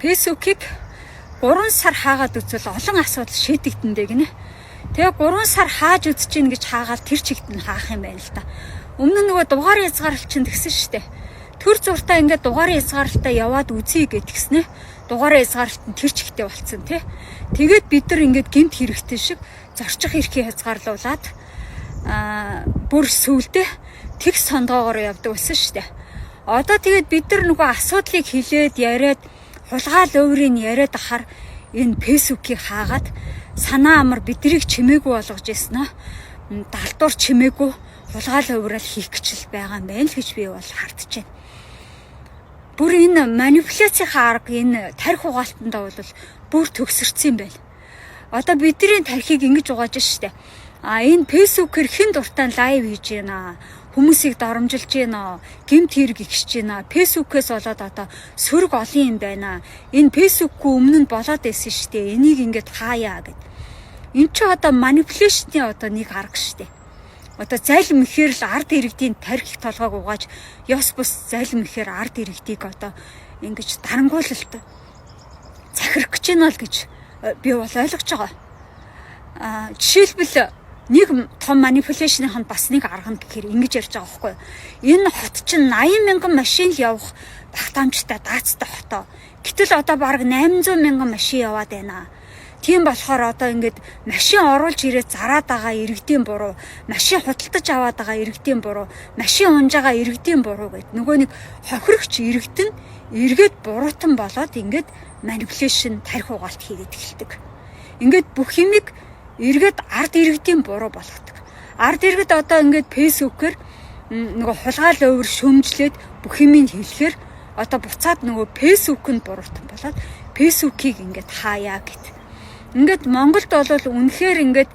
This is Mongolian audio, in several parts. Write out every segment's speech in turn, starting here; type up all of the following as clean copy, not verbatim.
Facebook-ийг 3 сар хаагаад үзвэл олон асуудал шийдэгдэнэ гинэ. Тэгээ 3 сар хааж үзэж гин гэж хаагаад тэр чигт нь хаах юм байна л да. Өмнө нь нөгөө дугаарыг хязгаарлалт чинь тэгсэн штэ. Төр зуртаа ингээд дугаарыг хязгаарлалтаа яваад үзье гэдгснэ. Дугаарыг хязгаарлалт нь тэр чигтээ болцсон тий. Тэгээд бид нар ингээд гэмт хэрэгтэй шиг зорчих эрхийг хязгаарлуулад бүр сүулдэ тэг сонгоогоор явдаг байсан штэ. Одоо тэгээд бид нар нөгөө асуудлыг хилээд яриад хулгаал өөрийн яриад ахаар энэ Facebook-ийг хаагаад санаа амар бидрийг чимээгүй болгож ирсэн нь далдуур чимээгүй хулгаал өөрөөр хийх гэж байгаа юм байна л гэж би бол хардж байна. Бүр энэ манипуляцийн арга энэ тарих угаалтандаа бол бүр төгсөрсөн юм байна. Одоо бидний тархийг ингэж угааж штэ. Энэ Facebook-ээр хэн дуртай лайв хийж байна. Хүмүүсийг доромжилж байна. Гэмт хэрэг ихсэж байна. Facebook-ээс болоод одоо сөрөг олон юм байна. Энэ Facebook-гүй өмнө нь болоод байсан шүү дээ. Энийг ингээд хааяа гэд. Энд чи одоо манипуляцны одоо нэг арга шүү дээ. Одоо зайлм ихээр л ард иргэдийн тарих толгойг угааж ёс бус зайлм ихээр ард иргэдийг одоо ингэж дарангуулалт захирах гэж байна л гэж би бол ойлгож байгаа. Жишээлбэл нэг том манипуляцийн бас нэг арга нь гэхээр ингэж ярьж байгаа байхгүй юу? Энэ хот чинь 80 мянган машин л явах багтаамжтай даацтай хотоо. Гэтэл одоо бараг 800 мянган машин яваад байна. Тийм болохоор одоо ингээд машин оруулж ирээд зараад байгаа иргэдийн буруу, машин худалдаж аваад байгаа иргэдийн буруу, машин унж байгаа иргэдийн буруу гэд нөгөө нэг хохирогч иргэд нь эргээд буруутан болоод ингээд манипуляцийн тарих угаалт хийгээд эхэлдэг. Ингээд бүх юмыг эргээд ард иргэдийн буруу болгодог. Ард иргэд одоо ингээд Facebook-ээр нөгөө хулгаал өөр шөмжлээд бүх юмыг хэлэхээр одоо буцаад нөгөө Facebook-нд буруутан болоод Facebook-ийг ингээд хааяа гэт. Ингээд Монголд бол үнэхээр ингээд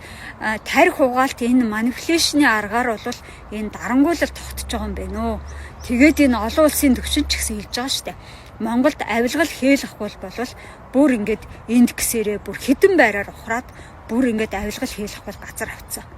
тарих угаалт энэ манипуляцийн аргаар бол энэ дарангуулалт тогтож байгаа юм байна өө. Тэгээд энэ олон улсын төвшин ч гэсэн хэлж байгаа штэ. Монголд авилгал хээлэх бол бүр ингээд энд гэсээрээ бүр хідэн байраар ухраад бүр ингээд авилгал хийлэх бол газар авцсан.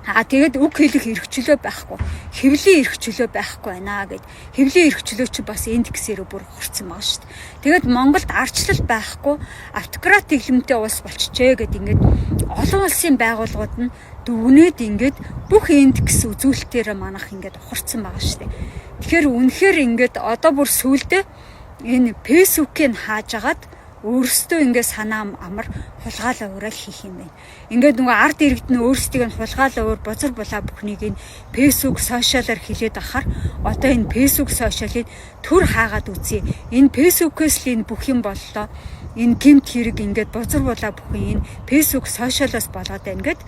Тэгээд үг хэлэх эрхчлөө байхгүй, хэвлийн эрхчлөө байхгүй байна гэд. Хэвлийн эрхчлөө чи бас энд гэсээрээ бүр хурцсан байгаа шүү дээ. Тэгээд Монголд арчлал байхгүй, автократ тэглэмтэй улс болчихжээ гэд ингээд олон улсын байгууллагууд нь дүгнээд ингээд бүх энд гэсэн үзүүлэлтээр манах ингээд хурцсан байгаа шүү дээ. Тэгэхээр үнэхээр ингээд одоо бүр сүулдэ энэ Facebook-ийг хааж агаад өөрсдөө ингээд санаа амар хулгаал өөрөөр хийх юм байна. Ингээд нөгөө ард иргэд нь өөрсдийг нь хулгаал өөр бузар булаа бүхнийг нь Facebook сошиалаар хилээд ахаар одоо энэ Facebook сошиалыг төр хаагаад үзье. Энэ Facebook-ээс л энэ бүх юм боллоо. Энэ гэмт хэрэг ингээд бузар булаа бүхэн энэ Facebook сошиалаас болоод байна гэд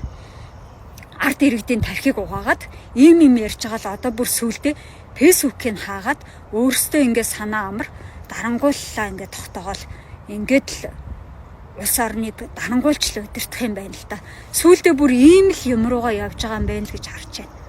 ард иргэдийн тархийг угаагаад ийм юм ярьж байгаа л одоо бүр сүулдэ Facebook-ийг хаагаад өөрсдөө ингээд санаа амар дарангууллаа ингээд тогтоогоол ингээд л улс орныг дарангуйлж л удирдах юм байна л да. Сүүлдээ бүр ийм л юм руугаа явж байгаа юм байна л гэж харж байна.